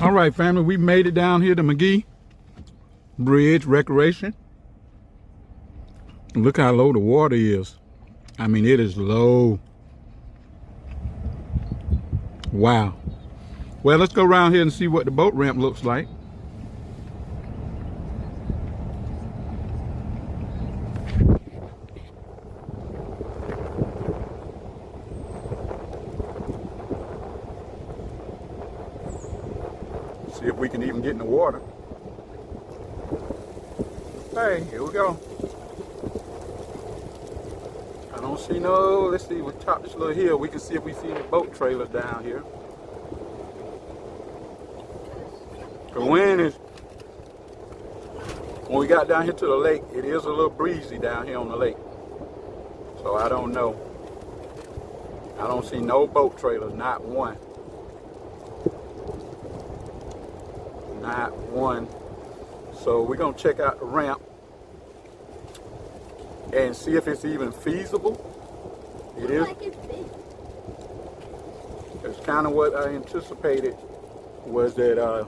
All right, family, we made it down here to McGee Bridge Recreation. Look how low the water is. I mean, it is low. Wow. Well, let's go around here and see what the boat ramp looks like. See if we can even get in the water. Hey, here we go. I don't see no, let's see, we top this little hill. We can see if we see any boat trailers down here. The wind is, when we got down here to the lake, it is a little breezy down here on the lake. So I don't know. I don't see no boat trailers, not one. Not one. So we're gonna check out the ramp and see if it's even feasible. It is. It's kind of what I anticipated, was that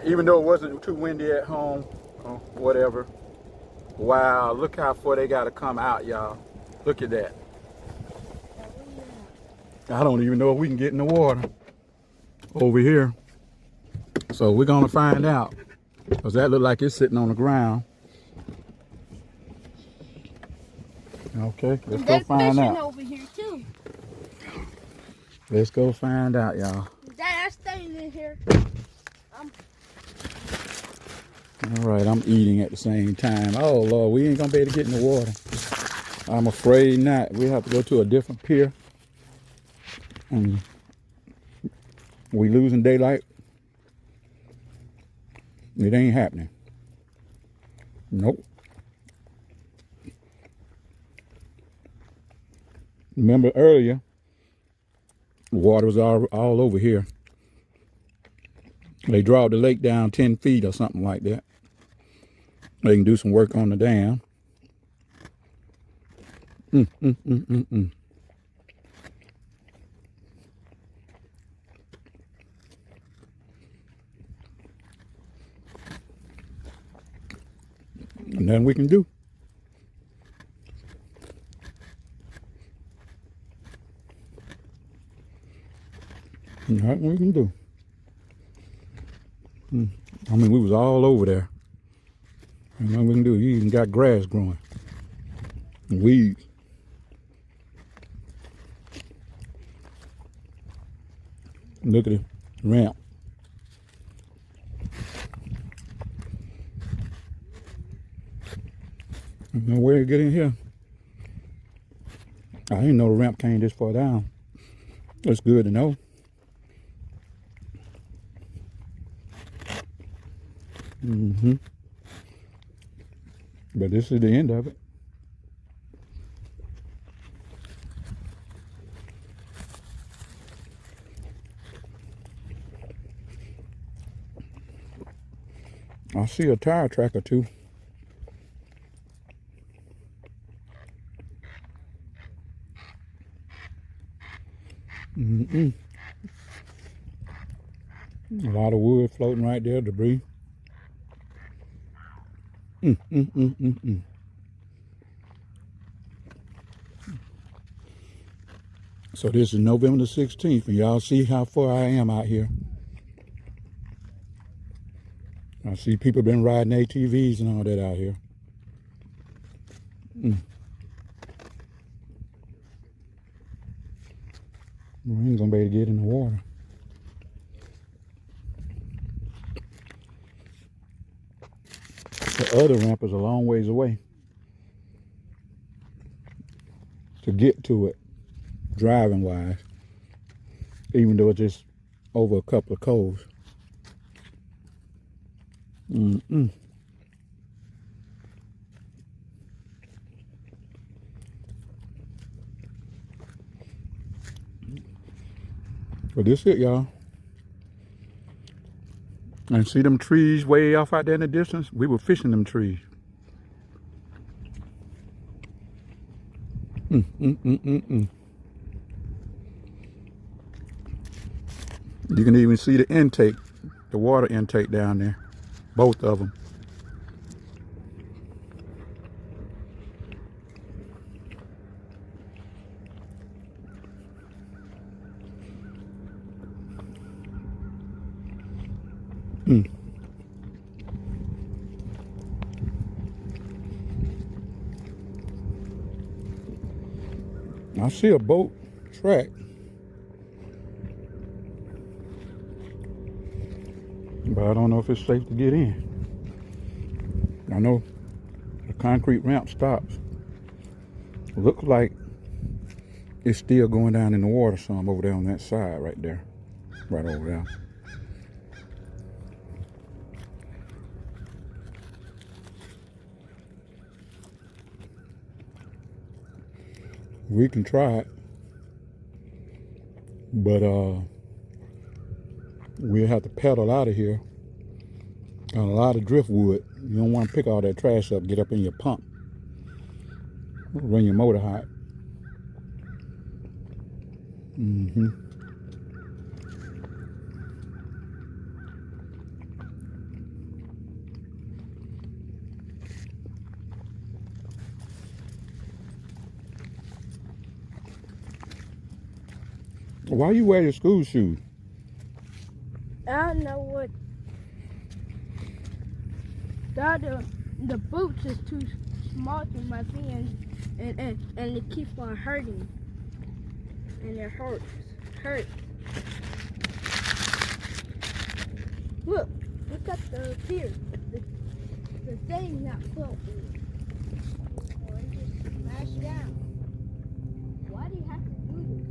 even though it wasn't too windy at home or whatever. Wow, look how far they got to come out, y'all. Look at that. I don't even know if we can get in the water over here. So we're gonna find out, because that look like it's sitting on the ground. Okay, let's go find out. Over here too. Let's go find out, y'all. Dad, I stayed in here. All right, I'm eating at the same time. Oh Lord, we ain't gonna be able to get in the water. I'm afraid not. We have to go to a different pier. And we losing daylight. It ain't happening. Nope. Remember earlier, the water was all over here. They dropped the lake down 10 feet or something like that. They can do some work on the dam. And nothing we can do. Nothing we can do. I mean, we was all over there. And nothing we can do. You even got grass growing. Weeds. Look at the ramp. No way to get in here. I didn't know the ramp came this far down. That's good to know. But this is the end of it. I see a tire track or two. A lot of wood floating right there, debris. So this is November the 16th, and y'all see how far I am out here. I see people been riding ATVs and all that out here. We ain't gonna be able to get in the water. The other ramp is a long ways away to get to it, driving wise, even though it's just over a couple of coves. But this it, y'all. And see them trees way off out there in the distance? We were fishing them trees. You can even see the intake, the water intake down there, both of them. I see a boat track. But I don't know if it's safe to get in. I know the concrete ramp stops. Looks like it's still going down in the water some over there on that side right there. Right over there. We can try it. But we'll have to pedal out of here. Got a lot of driftwood. You don't want to pick all that trash up, get up in your pump. Run your motor hot. Why you wear your school shoes? I don't know what. The boots is too small for my feet, and it keeps on hurting, and it hurts. Look at the pier. The thing not floating. Or it just smashed down. Why do you have to do this?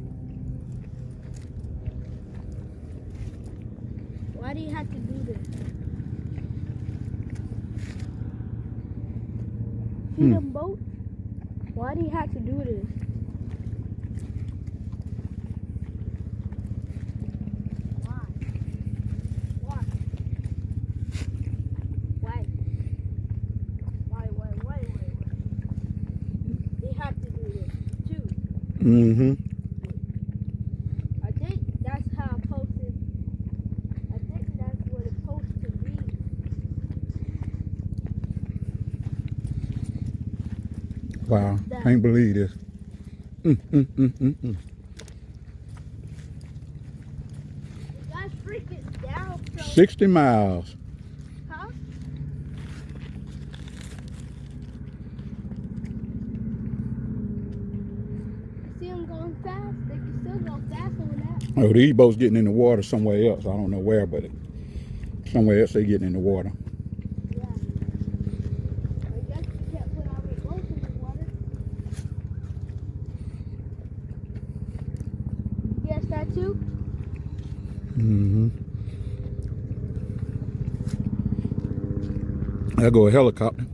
Why do you have to do this? See the boat? Why do you have to do this? Why? They have to do this too. I think that's how it's supposed to. I think that's what it's supposed to be. Wow, can't believe this. You guys freaking down, so 60 miles. huh? See them going fast? They can still go fast over that. Oh, these boats getting in the water somewhere else. I don't know where, but somewhere else they getting in the water. Yeah. I guess you can't put all your boats in the water. You guess that too? There go a helicopter.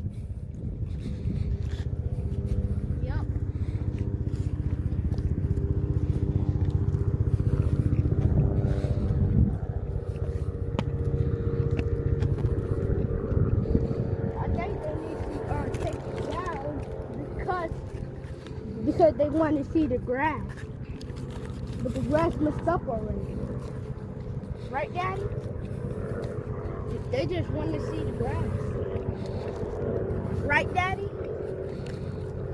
Yep. I think they need to take it down because they want to see the grass. But the grass messed up already. Right, Daddy? They just want to see the grass. Right, Daddy?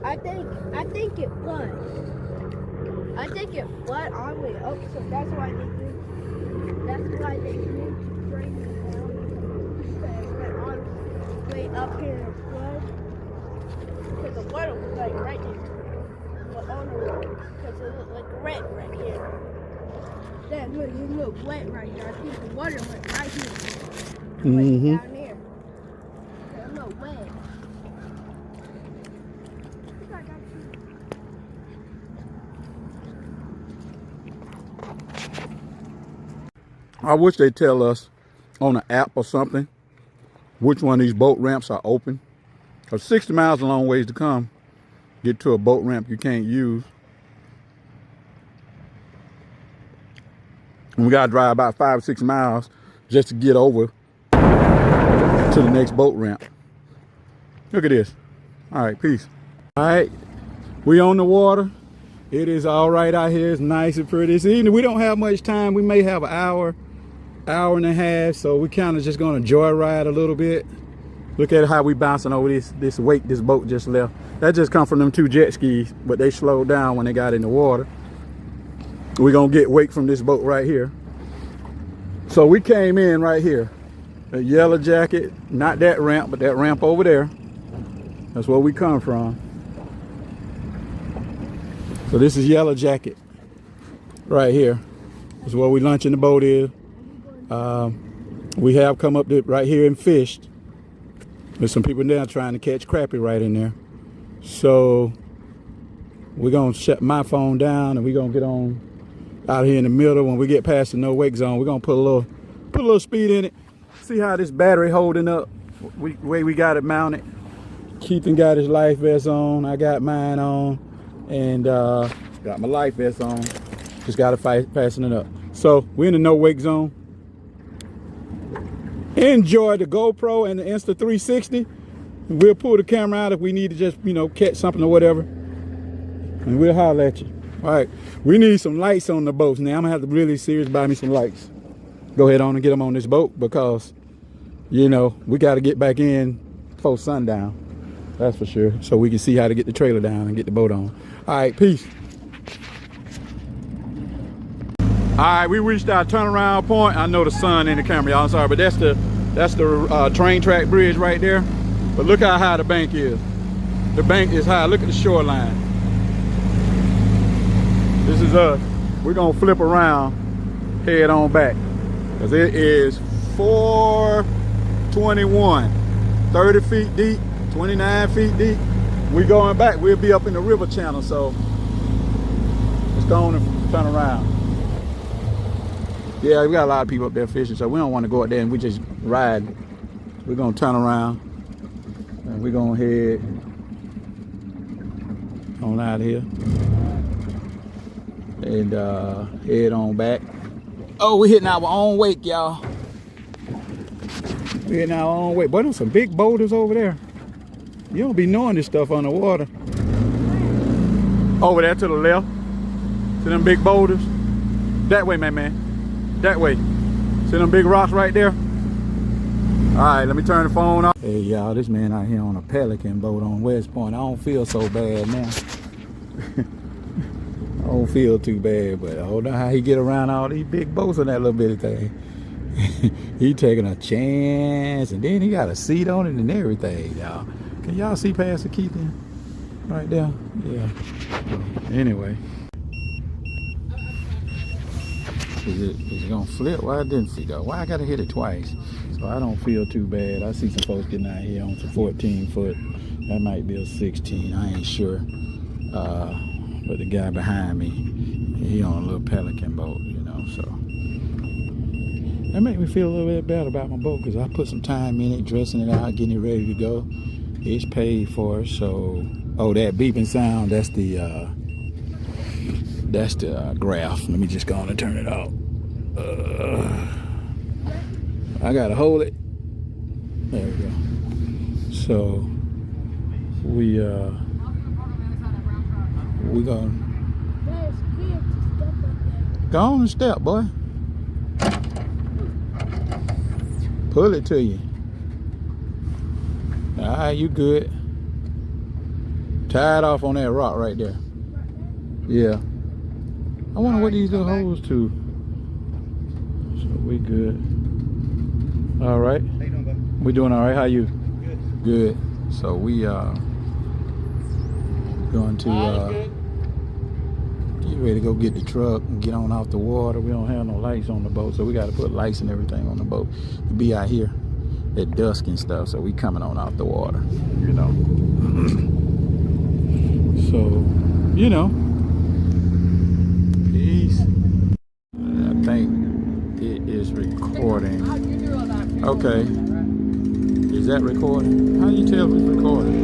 I think it was. I think it was all the way up, so that's why they do. That's why they need to bring it down. Because it went all the way up here and flood. Because the water was like right there. But on the road, because it looked like red right here. That look, it looked wet right there. I think the water went right here. Like down there. It looked wet. I wish they'd tell us on an app or something which one of these boat ramps are open. Because 60 miles is a long ways to come. Get to a boat ramp you can't use. And we got to drive about 5 or 6 miles just to get over to the next boat ramp. Look at this. All right, peace. All right, we on the water. It is all right out here. It's nice and pretty this evening. We don't have much time. We may have an hour hour and a half, so we kind of just gonna joyride a little bit. Look at how we bouncing over this wake this boat just left. That just come from them 2 jet skis, but they slowed down when they got in the water. We're gonna get wake from this boat right here. So we came in right here. A Yellow Jacket, not that ramp, but that ramp over there. That's where we come from. So this is Yellow Jacket right here. This is where we lunching the boat is. We have come up to right here and fished. There's some people there trying to catch crappie right in there. So we're gonna shut my phone down and we're gonna get on out here in the middle. When we get past the no wake zone, we're gonna put a little speed in it. See how this battery holding up. Way we got it mounted. Keithan got his life vest on. I got mine on, and got my life vest on. Just gotta fasten it up. So we're in the no wake zone. Enjoy the GoPro and the Insta360. We'll pull the camera out if we need to just, catch something or whatever. And we'll holler at you. All right. We need some lights on the boats. Now, I'm going to have to really serious buy me some lights. Go ahead on and get them on this boat because, we got to get back in before sundown. That's for sure. So we can see how to get the trailer down and get the boat on. All right. Peace. All right, we reached our turnaround point. I know the sun in the camera, y'all. I'm sorry, but that's the train track bridge right there. But look how high the bank is. The bank is high. Look at the shoreline. This is us. We're gonna flip around, head on back, because it is 421, 30 feet deep, 29 feet deep. We going back. We'll be up in the river channel, so let's go on and turn around. Yeah, we got a lot of people up there fishing, so we don't want to go up there and we just ride. We're gonna turn around and we're gonna head on out of here and head on back. Oh, we're hitting our own wake, y'all. We're hitting our own wake. Boy, there's some big boulders over there. You don't be knowing this stuff underwater. Over there to the left. See them big boulders? That way, man. That way. See them big rocks right there? All right, let me turn the phone off. Hey, y'all, this man out here on a Pelican boat on West Point. I don't feel so bad now. I don't feel too bad, but I don't know how he get around all these big boats on that little bitty thing. He taking a chance, and then he got a seat on it and everything, y'all. Can y'all see past the Keithan right there? Yeah. Anyway. Is it gonna flip? Why it didn't flip? Why I gotta hit it twice? So I don't feel too bad. I see some folks getting out here on some 14 foot. That might be a 16. I ain't sure. But the guy behind me, he on a little Pelican boat, so. That make me feel a little bit better about my boat because I put some time in it, dressing it out, getting it ready to go. It's paid for, so. Oh, that beeping sound, that's the graph. Let me just go on and turn it off. I gotta hold it. There we go. So we gonna go on and step, boy. Pull it to you. All right, you good. Tie it off on that rock right there. Yeah. I wonder what these little holes to. So we good. All right. How you doing, bud? We doing all right. How you? Good. Good. So we going to get ready to go get the truck and get on off the water. We don't have no lights on the boat, so we got to put lights and everything on the boat. We be out here at dusk and stuff, so we coming on off the water, So, peace. I think it is recording. Okay. Is that recording? How do you tell if it's recording?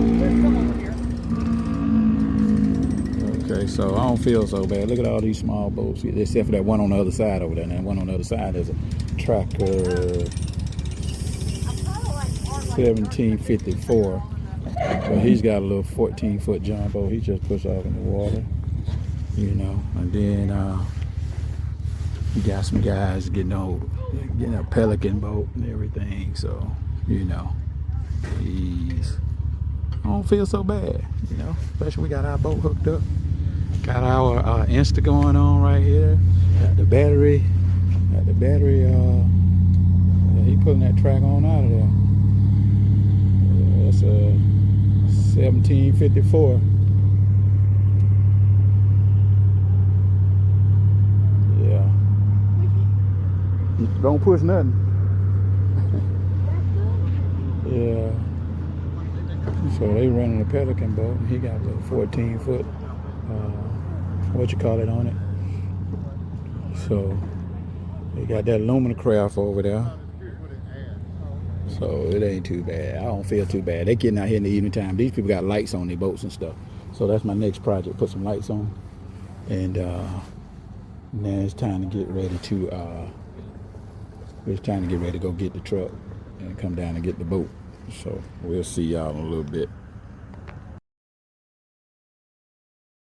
Okay, so I don't feel so bad. Look at all these small boats, except for that one on the other side over there. And that one on the other side is a Tracker 1754. But he's got a little 14-foot jumbo. He just puts off in the water, and then We got some guys getting a Pelican boat and everything. So, you know, jeez. I don't feel so bad, you know, especially we got our boat hooked up. Got our Insta going on right here. Got the battery. He pulling that track on out of there. That's a 1754. Yeah. Don't push nothing. Yeah. So they running a Pelican boat, and he got a 14-foot, what you call it on it. So they got that aluminum craft over there. So it ain't too bad. I don't feel too bad. They getting out here in the evening time. These people got lights on their boats and stuff. So that's my next project. Put some lights on, and now it's time to get ready to. It's time to get ready to go get the truck and come down and get the boat. So we'll see y'all in a little bit.